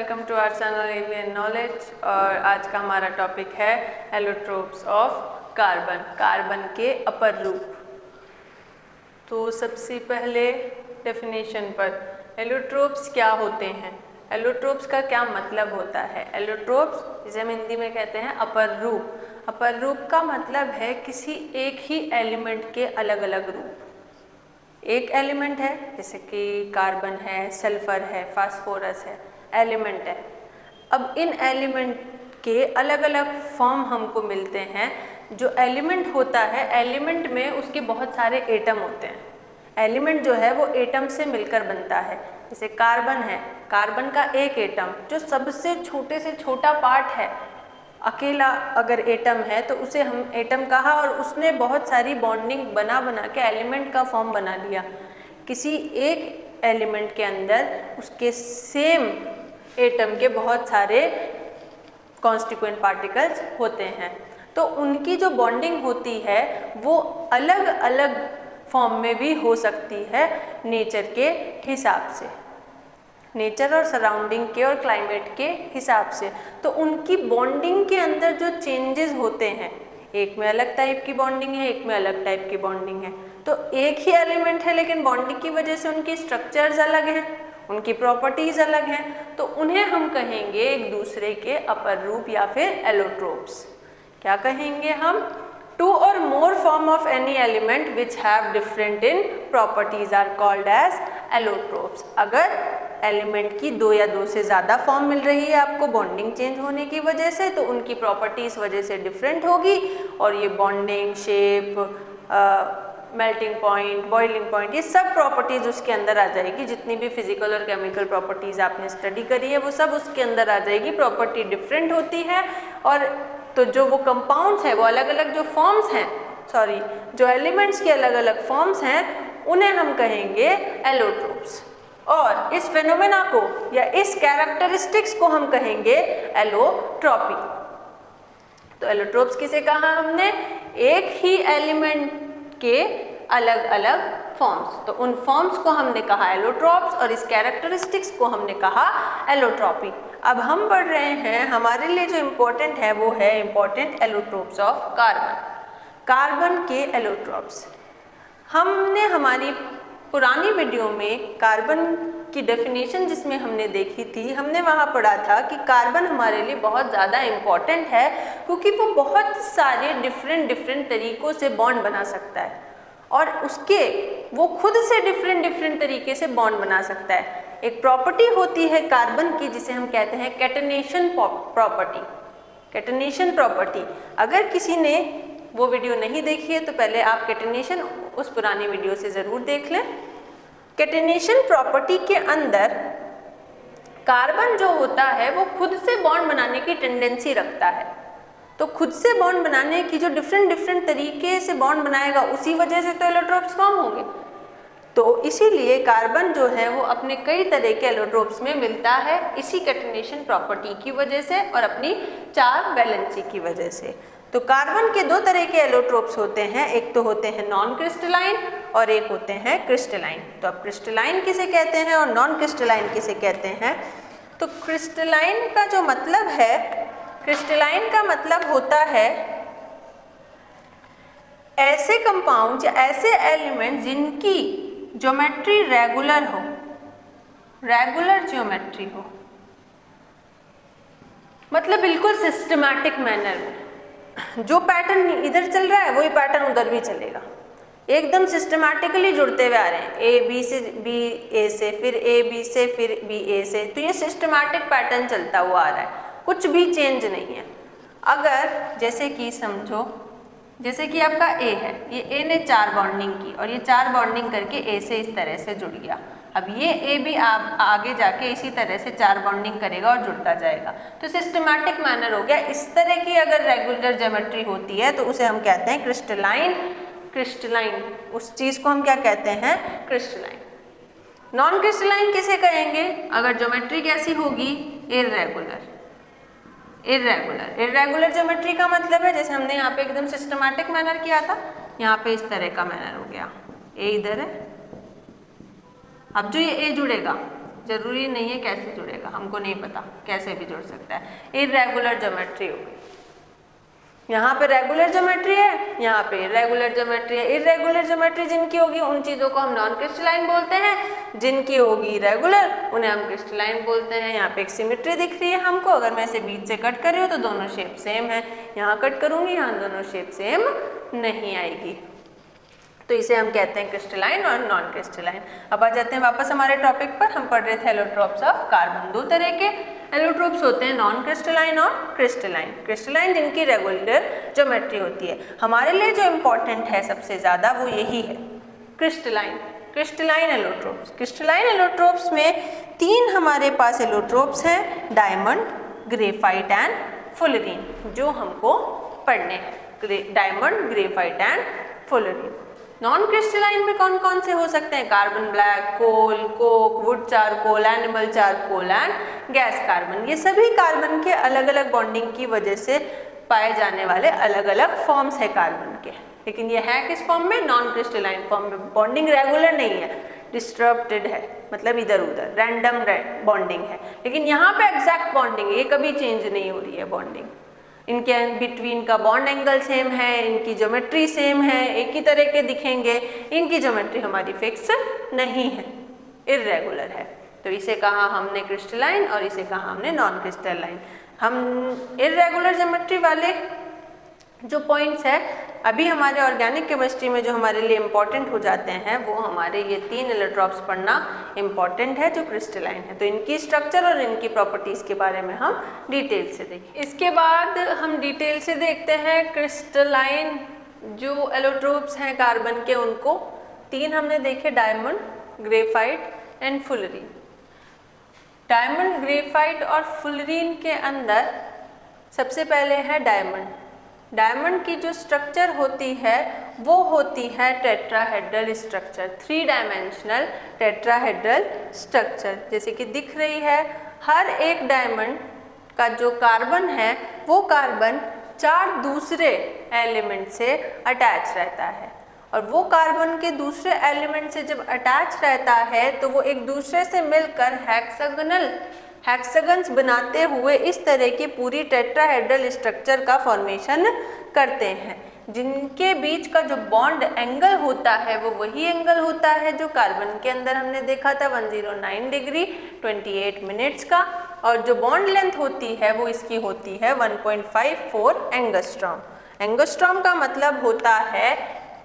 Welcome to our channel avian knowledge. और आज का हमारा टॉपिक है एलोट्रोप्स ऑफ कार्बन, कार्बन के अपर रूप। तो सबसे पहले डेफिनेशन पर एलोट्रोप्स क्या होते हैं, एलोट्रोप्स का क्या मतलब होता है। एलोट्रोप्स जिसे हम हिंदी में कहते हैं अपर रूप। अपर रूप का मतलब है किसी एक ही एलिमेंट के अलग अलग रूप। एक एलिमेंट है जैसे कि कार्बन है, सल्फर है, फास्फोरस है, एलिमेंट है। अब इन एलिमेंट के अलग अलग फॉर्म हमको मिलते हैं। जो एलिमेंट होता है, एलिमेंट में उसके बहुत सारे एटम होते हैं। एलिमेंट जो है वो एटम से मिलकर बनता है। जैसे कार्बन है, कार्बन का एक एटम जो सबसे छोटे से छोटा पार्ट है, अकेला अगर एटम है तो उसे हम एटम कहा, और उसने बहुत सारी बॉन्डिंग बना बना के एलिमेंट का फॉर्म बना लिया। किसी एक एलिमेंट के अंदर उसके सेम एटम के बहुत सारे कॉन्स्टिट्यूएंट पार्टिकल्स होते हैं, तो उनकी जो बॉन्डिंग होती है वो अलग अलग फॉर्म में भी हो सकती है नेचर के हिसाब से, नेचर और सराउंडिंग के और क्लाइमेट के हिसाब से। तो उनकी बॉन्डिंग के अंदर जो चेंजेस होते हैं, एक में अलग टाइप की बॉन्डिंग है, एक में अलग टाइप की बॉन्डिंग है। तो एक ही एलिमेंट है लेकिन बॉन्डिंग की वजह से उनकी स्ट्रक्चर्स अलग हैं, उनकी प्रॉपर्टीज अलग हैं, तो उन्हें हम कहेंगे एक दूसरे के अपर रूप या फिर एलोट्रोप्स। क्या कहेंगे हम? टू और more form of any element which have different in properties are called as allotropes. अगर एलिमेंट की दो या दो से ज़्यादा फॉर्म मिल रही है आपको बॉन्डिंग चेंज होने की वजह से, तो उनकी प्रॉपर्टी इस वजह से डिफरेंट होगी, और ये bonding, shape, melting point, boiling point, ये सब प्रॉपर्टीज़ उसके अंदर आ जाएगी। जितनी भी फिजिकल और केमिकल प्रॉपर्टीज़ आपने स्टडी करी है वो सब उसके अंदर आ जाएगी। प्रॉपर्टी डिफरेंट होती है, और तो जो वो कंपाउंड्स हैं, वो अलग अलग जो फॉर्म्स हैं, जो एलिमेंट्स के अलग अलग फॉर्म्स हैं, उन्हें हम कहेंगे एलोट्रोप्स। और इस फेनोमेना को या इस कैरेक्टरिस्टिक्स को हम कहेंगे एलोट्रॉपी। तो एलोट्रोप्स किसे कहा हमने? एक ही एलिमेंट के अलग अलग फॉर्म्स। तो उन फॉर्म्स को हमने कहा एलोट्रोप्स, और इस कैरेक्टरिस्टिक्स को हमने कहा एलोट्रॉपी। अब हम पढ़ रहे हैं, हमारे लिए जो इम्पोर्टेंट है वो है important allotropes of carbon, carbon के एलोट्रोप्स। हमने हमारी पुरानी वीडियो में कार्बन की डेफिनेशन जिसमें हमने देखी थी, हमने वहाँ पढ़ा था कि कार्बन हमारे लिए बहुत ज़्यादा इम्पॉर्टेंट है क्योंकि वो बहुत सारे डिफरेंट तरीक़ों से बॉन्ड बना सकता है, और वो खुद से डिफरेंट तरीके से बॉन्ड बना सकता है। एक प्रॉपर्टी होती है कार्बन की जिसे हम कहते हैं कैटनेशन प्रॉपर्टी। कैटनेशन प्रॉपर्टी, अगर किसी ने वो वीडियो नहीं देखी है तो पहले आप कैटनेशन उस पुरानी वीडियो से ज़रूर देख लें। कैटनेशन प्रॉपर्टी के अंदर कार्बन जो होता है वो खुद से बॉन्ड बनाने की टेंडेंसी रखता है। तो खुद से बॉन्ड बनाने की जो डिफरेंट तरीके से बॉन्ड बनाएगा, उसी वजह से तो एलोट्रोप्स फॉर्म होंगे। तो इसीलिए कार्बन जो है वो अपने कई तरह के एलोट्रोप्स में मिलता है, इसी कैटनेशन प्रॉपर्टी की वजह से और अपनी चार वैलेंसी की वजह से। तो कार्बन के दो तरह के एलोट्रोप्स होते हैं, एक तो होते हैं नॉन क्रिस्टलाइन और एक होते हैं क्रिस्टलाइन। तो अब क्रिस्टलाइन किसे कहते हैं और नॉन क्रिस्टलाइन किसे कहते हैं? तो क्रिस्टलाइन का जो मतलब है, क्रिस्टलाइन का मतलब होता है ऐसे कंपाउंड या ऐसे एलिमेंट जिनकी ज्योमेट्री रेगुलर हो, रेगुलर ज्योमेट्री हो, मतलब बिल्कुल सिस्टमैटिक मैनर में। जो पैटर्न इधर चल रहा है वही पैटर्न उधर भी चलेगा, एकदम सिस्टमैटिकली जुड़ते हुए आ रहे हैं, ए बी से बी ए से, फिर ए बी से, फिर बी ए से। तो ये सिस्टमैटिक पैटर्न चलता हुआ आ रहा है, कुछ भी चेंज नहीं है। अगर जैसे कि समझो, जैसे कि आपका ए है, ये ए ने 4 बॉन्डिंग की और ये 4 बॉन्डिंग करके ए से इस तरह से जुड़ गया। अब ये ए भी आप आगे जाके इसी तरह से 4 बॉन्डिंग करेगा और जुड़ता जाएगा, तो सिस्टमैटिक मैनर हो गया। इस तरह की अगर रेगुलर ज्योमेट्री होती है तो उसे हम कहते हैं क्रिस्टलाइन। क्रिस्टलाइन, उस चीज़ को हम क्या कहते हैं? क्रिस्टलाइन। नॉन क्रिस्टलाइन किसे कहेंगे? अगर ज्योमेट्री कैसी होगी? इर्रेगुलर। इर्रेगुलर ज्योमेट्री का मतलब है, जैसे हमने यहाँ पे एकदम सिस्टमैटिक मैनर किया था, यहाँ पे इस तरह का मैनर हो गया, ए इधर है। अब जो ये ए जुड़ेगा, जरूरी नहीं है कैसे जुड़ेगा, हमको नहीं पता, कैसे भी जुड़ सकता है। इर्रेगुलर ज्योमेट्री हो गई, यहाँ पे रेगुलर ज्योमेट्री है, यहाँ पे इर्रेगुलर ज्योमेट्री है। इर्रेगुलर ज्योमेट्री जिनकी होगी उन चीज़ों को हम नॉन क्रिस्टलाइन बोलते हैं, जिनकी होगी रेगुलर उन्हें हम क्रिस्टलाइन बोलते हैं। यहाँ पे एक सिमेट्री दिख रही है हमको, अगर मैं इसे बीच से कट कर रही हूँ तो दोनों शेप सेम है, यहाँ कट करूँगी यहाँ दोनों शेप सेम नहीं आएगी, तो इसे हम कहते हैं क्रिस्टलाइन और नॉन क्रिस्टलाइन। अब आ जाते हैं वापस हमारे टॉपिक पर। हम पढ़ रहे थे एलोट्रोप्स ऑफ कार्बन। दो तरह के एलोट्रोप्स होते हैं, नॉन क्रिस्टलाइन और क्रिस्टलाइन। क्रिस्टलाइन जिनकी रेगुलर ज्योमेट्री होती है। हमारे लिए जो इम्पोर्टेंट है सबसे ज़्यादा वो यही है, crystalline. Crystalline allotropes, crystalline allotropes में तीन हमारे पास एलोट्रोप्स हैं, डायमंड, ग्रेफाइट एंड फुलरीन, जो हमको पढ़ने हैं। Diamond, graphite and fullerene. Non crystalline में कौन कौन से हो सकते हैं? Carbon black, coal, coke, wood charcoal, animal charcoal and gas carbon. ये सभी कार्बन के अलग अलग बॉन्डिंग की वजह से पाए जाने वाले अलग अलग फॉर्म्स है कार्बन के, लेकिन ये है किस फॉर्म में? नॉन क्रिस्टलाइन फॉर्म में। बॉन्डिंग रेगुलर नहीं है, डिस्टर्ब्ड है, मतलब इधर उधर रैंडम बॉन्डिंग है, लेकिन यहाँ पे एग्जैक्ट बॉन्डिंग है, ये कभी चेंज नहीं हो रही है बॉन्डिंग। इनके बिटवीन का बॉन्ड एंगल सेम है, इनकी ज्योमेट्री सेम है, एक ही तरह के दिखेंगे, इनकी ज्योमेट्री हमारी फिक्स नहीं है, इर्रेगुलर है। तो इसे कहा हमने क्रिस्टलाइन और इसे कहा हमने नॉन क्रिस्टलाइन। हम इर्रेगुलर ज्योमेट्री वाले जो पॉइंट्स है अभी हमारे ऑर्गेनिक केमिस्ट्री में जो हमारे लिए इम्पॉर्टेंट हो जाते हैं, वो हमारे ये तीन एलोट्रोप्स पढ़ना इम्पॉर्टेंट है जो क्रिस्टलाइन है। तो इनकी स्ट्रक्चर और इनकी प्रॉपर्टीज़ के बारे में हम डिटेल से देखें। इसके बाद हम डिटेल से देखते हैं क्रिस्टलाइन जो एलोट्रोप्स हैं कार्बन के, उनको तीन हमने देखे, diamond, graphite and fullerene. Diamond, graphite और फुलरीन के अंदर सबसे पहले है डायमंड। डायमंड की जो स्ट्रक्चर होती है वो होती है tetrahedral structure, 3 dimensional tetrahedral structure. जैसे कि दिख रही है, हर एक डायमंड का जो कार्बन है वो कार्बन 4 दूसरे एलिमेंट से अटैच रहता है, और वो कार्बन के दूसरे एलिमेंट से जब अटैच रहता है तो वो एक दूसरे से मिलकर हेक्सागन्स बनाते हुए इस तरह की पूरी टेट्राहेड्रल स्ट्रक्चर का फॉर्मेशन करते हैं, जिनके बीच का जो बॉन्ड एंगल होता है वो वही एंगल होता है जो कार्बन के अंदर हमने देखा था 109 डिग्री 28 मिनट्स का, और जो बॉन्ड लेंथ होती है वो इसकी होती है 1.54 एंगस्ट्रॉम। एंगस्ट्रॉम का मतलब होता है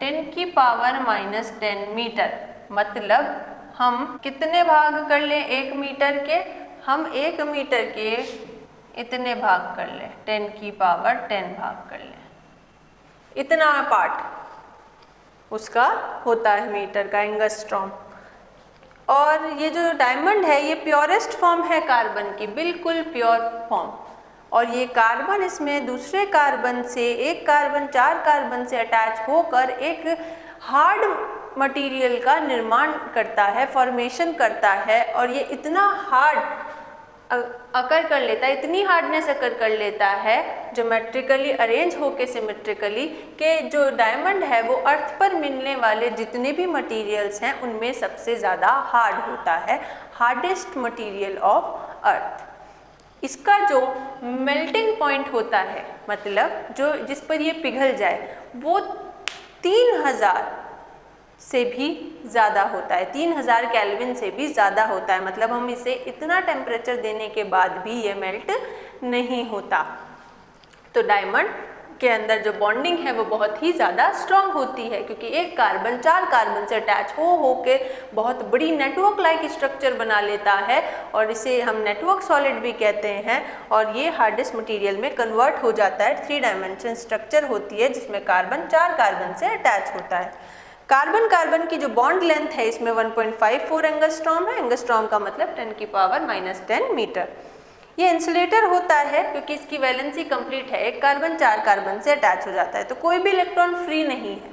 10⁻⁻10 मीटर। मतलब हम कितने भाग कर लें 1 मीटर के? हम 1 मीटर के इतने भाग कर लें, 10⁻10 भाग कर लें, इतना पार्ट उसका होता है मीटर का एंगस्ट्रॉम। और ये जो डायमंड है ये प्योरेस्ट फॉर्म है कार्बन की, बिल्कुल प्योर फॉर्म, और ये कार्बन इसमें दूसरे कार्बन से, एक कार्बन 4 कार्बन से अटैच होकर एक हार्ड मटेरियल का निर्माण करता है, फॉर्मेशन करता है, और ये इतना हार्ड अकर कर लेता है, इतनी हार्डनेस अकर कर लेता है ज्योमेट्रिकली अरेंज होके सिमेट्रिकली, कि जो डायमंड है वो अर्थ पर मिलने वाले जितने भी मटेरियल्स हैं उनमें सबसे ज़्यादा हार्ड होता है, हार्डेस्ट मटेरियल ऑफ अर्थ। इसका जो मेल्टिंग पॉइंट होता है, मतलब जो जिस पर ये पिघल जाए, वो 3000 से भी ज़्यादा होता है, 3000 केल्विन से भी ज़्यादा होता है। मतलब हम इसे इतना टेम्परेचर देने के बाद भी ये मेल्ट नहीं होता। तो डायमंड के अंदर जो बॉन्डिंग है वो बहुत ही ज़्यादा स्ट्रॉन्ग होती है, क्योंकि एक कार्बन 4 कार्बन से अटैच हो के बहुत बड़ी नेटवर्क लाइक स्ट्रक्चर बना लेता है, और इसे हम नेटवर्क सॉलिड भी कहते हैं, और ये हार्डेस्ट मटेरियल में कन्वर्ट हो जाता है। 3 डायमेंशन स्ट्रक्चर होती है जिसमें कार्बन 4 कार्बन से अटैच होता है। कार्बन कार्बन की जो बॉन्ड लेंथ है इसमें 1.54 एंगस्ट्रॉम है। एंगस्ट्रॉम का मतलब 10⁻⁻10 मीटर। ये इंसुलेटर होता है क्योंकि इसकी वैलेंसी कंप्लीट है, एक कार्बन 4 कार्बन से अटैच हो जाता है, तो कोई भी इलेक्ट्रॉन फ्री नहीं है।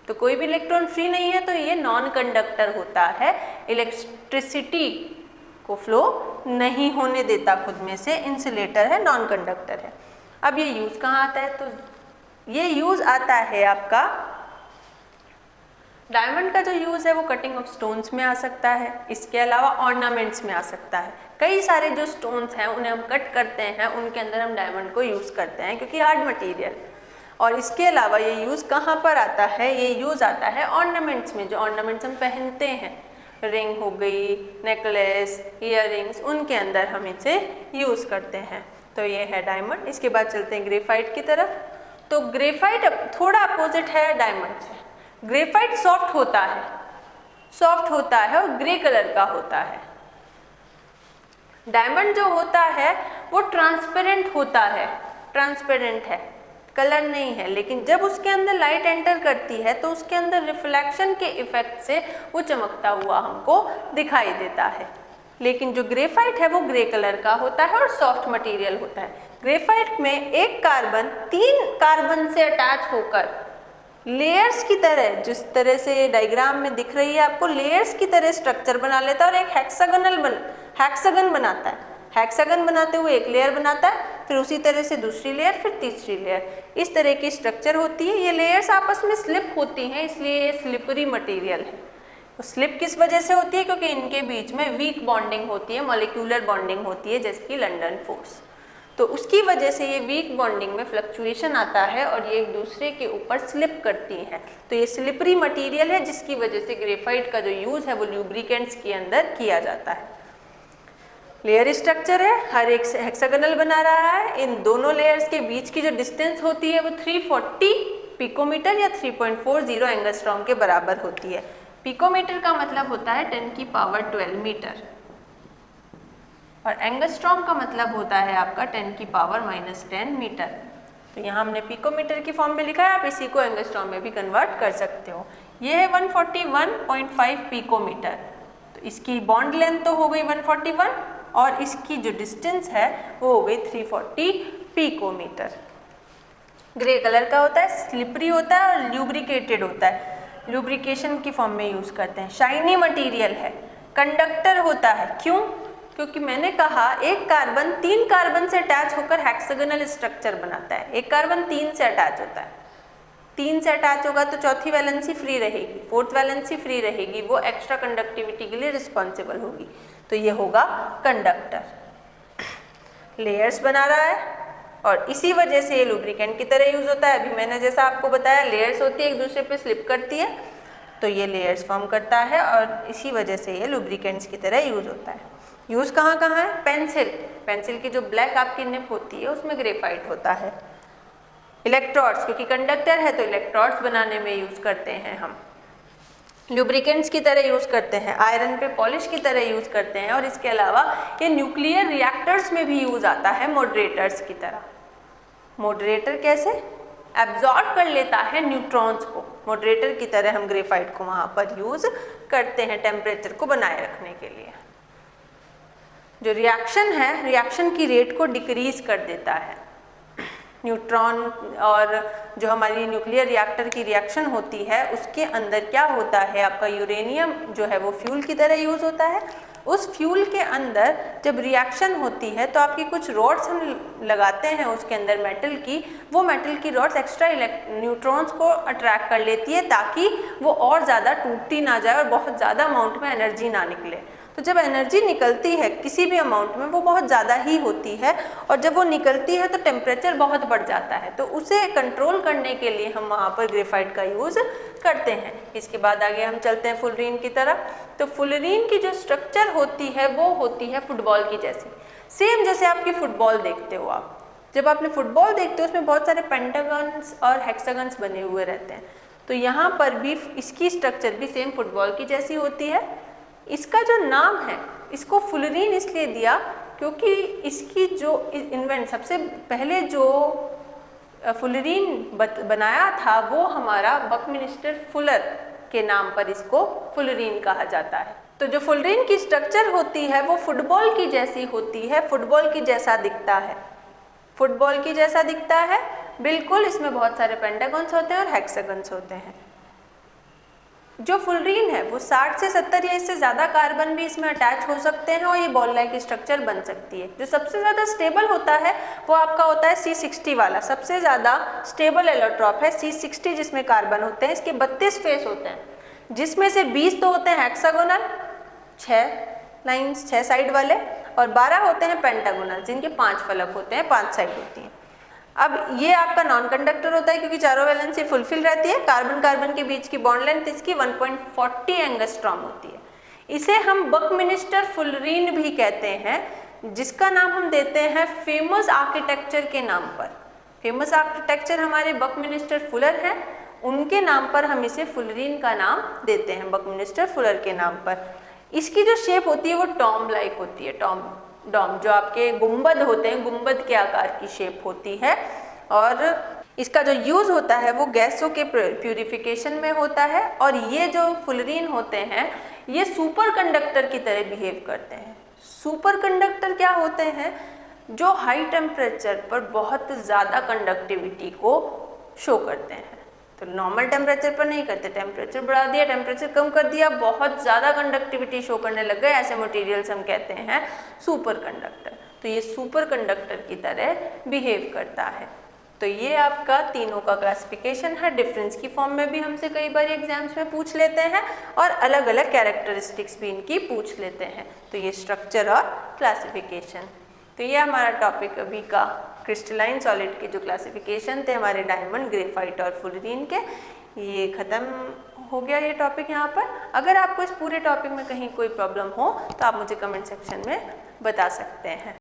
तो कोई भी इलेक्ट्रॉन फ्री नहीं है तो ये नॉन कंडक्टर होता है, इलेक्ट्रिसिटी को फ्लो नहीं होने देता खुद में से, इंसुलेटर है, नॉन कंडक्टर है। अब ये यूज़ कहाँ आता है? तो ये यूज़ आता है आपका डायमंड का जो यूज़ है वो कटिंग ऑफ स्टोन्स में आ सकता है, इसके अलावा ऑर्नामेंट्स में आ सकता है। कई सारे जो स्टोन्स हैं उन्हें हम कट करते हैं, उनके अंदर हम डायमंड को यूज़ करते हैं क्योंकि हार्ड मटेरियल। और इसके अलावा ये यूज़ कहाँ पर आता है, ये यूज़ आता है ऑर्नामेंट्स में। जो ऑर्नामेंट्स हम पहनते हैं, रिंग हो गई, नेकलेस, ईयररिंग्स, उनके अंदर हम इसे यूज़ करते हैं। तो ये है डायमंड। इसके बाद चलते हैं ग्रेफाइट की तरफ। तो ग्रेफाइट थोड़ा अपोजिट है डायमंड से। ग्रेफाइट सॉफ्ट होता है और ग्रे कलर का होता है। डायमंड जो होता है वो ट्रांसपेरेंट होता है, ट्रांसपेरेंट है, कलर नहीं है, लेकिन जब उसके अंदर लाइट एंटर करती है तो उसके अंदर रिफ्लेक्शन के इफेक्ट से वो चमकता हुआ हमको दिखाई देता है। लेकिन जो ग्रेफाइट है वो ग्रे कलर का होता है और सॉफ्ट मटेरियल होता है। ग्रेफाइट में एक कार्बन 3 कार्बन से अटैच होकर लेयर्स की तरह, जिस तरह से डायग्राम में दिख रही है आपको, लेयर्स की तरह स्ट्रक्चर बना लेता है और एक हेक्सागन बनाता है। हेक्सागन बनाते हुए एक लेयर बनाता है, फिर उसी तरह से दूसरी लेयर, फिर तीसरी लेयर, इस तरह की स्ट्रक्चर होती है। ये लेयर्स आपस में स्लिप होती हैं, इसलिए ये स्लिपरी मटेरियल है। तो स्लिप किस वजह से होती है? क्योंकि इनके बीच में वीक बॉन्डिंग होती है, मॉलिक्यूलर बॉन्डिंग होती है, जैसे कि लंदन फोर्स। तो उसकी वजह से ये वीक बॉन्डिंग में फ्लक्चुएशन आता है और ये एक दूसरे के ऊपर स्लिप करती हैं। तो ये स्लिपरी मटेरियल है, जिसकी वजह से ग्रेफाइट का जो यूज़ है वो ल्यूब्रिकेंट्स के अंदर किया जाता है। लेयर स्ट्रक्चर है, हर एक हेक्सागोनल बना रहा है। इन दोनों लेयर्स के बीच की जो डिस्टेंस होती है वो 340 पिकोमीटर या 3.40 एंगस्ट्रॉम के बराबर होती है। पिकोमीटर का मतलब होता है 10 की पावर 12 मीटर और एंगस्ट्रॉम का मतलब होता है आपका 10 की पावर -10 मीटर। तो यहाँ हमने पिकोमीटर की फॉर्म में लिखा है, आप इसी को एंगस्ट्रॉम में भी कन्वर्ट कर सकते हो। ये है 141.5 पिकोमीटर। तो इसकी बॉन्ड लेंथ तो हो गई 141 और इसकी जो डिस्टेंस है वो हो गई 340 पिकोमीटर। ग्रे कलर का होता है, स्लिपरी होता है और ल्यूब्रिकेटेड होता है। ल्यूब्रिकेशन की फॉर्म में यूज़ करते हैं। शाइनी मटेरियल है, कंडक्टर होता है। क्यों? क्योंकि मैंने कहा एक कार्बन 3 कार्बन से अटैच होकर हेक्सागोनल स्ट्रक्चर बनाता है। एक कार्बन 3 से अटैच होता है, 3 से अटैच होगा तो चौथी वैलेंसी फ्री रहेगी, फोर्थ वैलेंसी फ्री रहेगी, वो एक्स्ट्रा कंडक्टिविटी के लिए रिस्पॉन्सिबल होगी। तो ये होगा कंडक्टर। लेयर्स बना रहा है और इसी वजह से ये लुब्रिकेंट की तरह यूज़ होता है। अभी मैंने जैसा आपको बताया, लेयर्स होती है, एक दूसरे पे स्लिप करती है, तो ये लेयर्स फॉर्म करता है और इसी वजह से ये लुब्रिकेंट्स की तरह यूज़ होता है। यूज़ कहाँ कहाँ है? पेंसिल की जो ब्लैक आपकी निप होती है उसमें ग्रेफाइट होता है। इलेक्ट्रोड्स, क्योंकि कंडक्टर है तो इलेक्ट्रोड्स बनाने में यूज़ करते हैं हम। लुब्रिकेंट्स की तरह यूज़ करते हैं, आयरन पे पॉलिश की तरह यूज़ करते हैं और इसके अलावा ये न्यूक्लियर रिएक्टर्स में भी यूज़ आता है मॉडरेटर्स की तरह। मॉडरेटर कैसे? एब्जॉर्ब कर लेता है न्यूट्रॉन्स को। मॉडरेटर की तरह हम ग्रेफाइट को वहाँ पर यूज़ करते हैं टेम्परेचर को बनाए रखने के लिए। जो रिएक्शन है, रिएक्शन की रेट को डिक्रीज कर देता है। न्यूट्रॉन और जो हमारी न्यूक्लियर रिएक्टर की रिएक्शन होती है उसके अंदर क्या होता है, आपका यूरेनियम जो है वो फ्यूल की तरह यूज़ होता है। उस फ्यूल के अंदर जब रिएक्शन होती है तो आपकी कुछ रॉड्स हम लगाते हैं उसके अंदर मेटल की, वो मेटल की रॉड्स एक्स्ट्रा न्यूट्रॉन्स को अट्रैक्ट कर लेती है ताकि वो और ज़्यादा टूटती ना जाए और बहुत ज़्यादा अमाउंट में एनर्जी ना निकले। तो जब एनर्जी निकलती है किसी भी अमाउंट में वो बहुत ज़्यादा ही होती है और जब वो निकलती है तो टेम्परेचर बहुत बढ़ जाता है। तो उसे कंट्रोल करने के लिए हम वहाँ पर ग्रेफाइट का यूज़ करते हैं। इसके बाद आगे हम चलते हैं फुलरीन की तरफ। तो फुलरीन की जो स्ट्रक्चर होती है वो होती है फुटबॉल की जैसी, सेम जैसे आपकी फुटबॉल देखते हो आप। जब आपने फुटबॉल देखते हो उसमें बहुत सारे पेंटागन्स और हेक्सागन्स बने हुए रहते हैं। तो यहाँ पर भी इसकी स्ट्रक्चर भी सेम फुटबॉल की जैसी होती है। इसका जो नाम है इसको फुलरीन इसलिए दिया क्योंकि इसकी जो सबसे पहले जो फुलरीन बनाया था वो हमारा बकमिंस्टर फुलर के नाम पर इसको फुलरीन कहा जाता है। तो जो फुलरीन की स्ट्रक्चर होती है वो फुटबॉल की जैसी होती है, फुटबॉल की जैसा दिखता है, फुटबॉल की जैसा दिखता है बिल्कुल। इसमें बहुत सारे पेंटागन्स होते हैं और हेक्सागन्स होते हैं। जो फुलरीन है वो 60 से 70 या इससे ज़्यादा कार्बन भी इसमें अटैच हो सकते हैं और ये बॉल लाइक स्ट्रक्चर बन सकती है। जो सबसे ज़्यादा स्टेबल होता है वो आपका होता है C60 वाला, सबसे ज़्यादा स्टेबल एलोट्रॉप है C60 जिसमें कार्बन होते हैं। इसके 32 फेस होते हैं, जिसमें से 20 तो होते हैं हेक्सागोनल, 6 लाइंस 6 साइड वाले, और 12 होते हैं पेंटागोनल जिनके 5 फलक होते हैं, 5 साइड होती हैं। अब ये आपका नॉन कंडक्टर होता है क्योंकि चारों वैलेंसी फुलफिल रहती है। कार्बन कार्बन के बीच की बॉन्ड लेंथ इसकी 1.40 एंगस्ट्रॉम होती है। इसे हम बकमिनिस्टर फुलरीन भी कहते हैं, जिसका नाम हम देते हैं फेमस आर्किटेक्चर के नाम पर। फेमस आर्किटेक्चर हमारे बकमिनिस्टर फुलर हैं, उनके नाम पर हम इसे फुलरीन का नाम देते हैं, बकमिनिस्टर फुलर के नाम पर। इसकी जो शेप होती है वो टॉम लाइक होती है, डॉम जो आपके गुंबद होते हैं, गुंबद के आकार की शेप होती है। और इसका जो यूज़ होता है वो गैसों के प्यूरिफिकेशन में होता है। और ये जो फुलरीन होते हैं ये सुपर कंडक्टर की तरह बिहेव करते हैं। सुपर कंडक्टर क्या होते हैं? जो हाई टेम्परेचर पर बहुत ज़्यादा कंडक्टिविटी को शो करते हैं। तो नॉर्मल टेम्परेचर पर नहीं करते, टेम्परेचर बढ़ा दिया, टेम्परेचर कम कर दिया, बहुत ज़्यादा कंडक्टिविटी शो करने लग गए, ऐसे मटेरियल्स हम कहते हैं सुपर कंडक्टर। तो ये सुपर कंडक्टर की तरह बिहेव करता है। तो ये आपका तीनों का क्लासिफिकेशन है। डिफरेंस की फॉर्म में भी हमसे कई बार एग्जाम्स में पूछ लेते हैं और अलग अलग कैरेक्टरिस्टिक्स भी इनकी पूछ लेते हैं। तो ये स्ट्रक्चर और क्लासिफिकेशन। तो ये हमारा टॉपिक अभी का क्रिस्टलाइन सॉलिड के जो क्लासिफिकेशन थे हमारे डायमंड, ग्रेफाइट और फुलरीन के, ये ख़त्म हो गया ये टॉपिक यहाँ पर। अगर आपको इस पूरे टॉपिक में कहीं कोई प्रॉब्लम हो तो आप मुझे कमेंट सेक्शन में बता सकते हैं।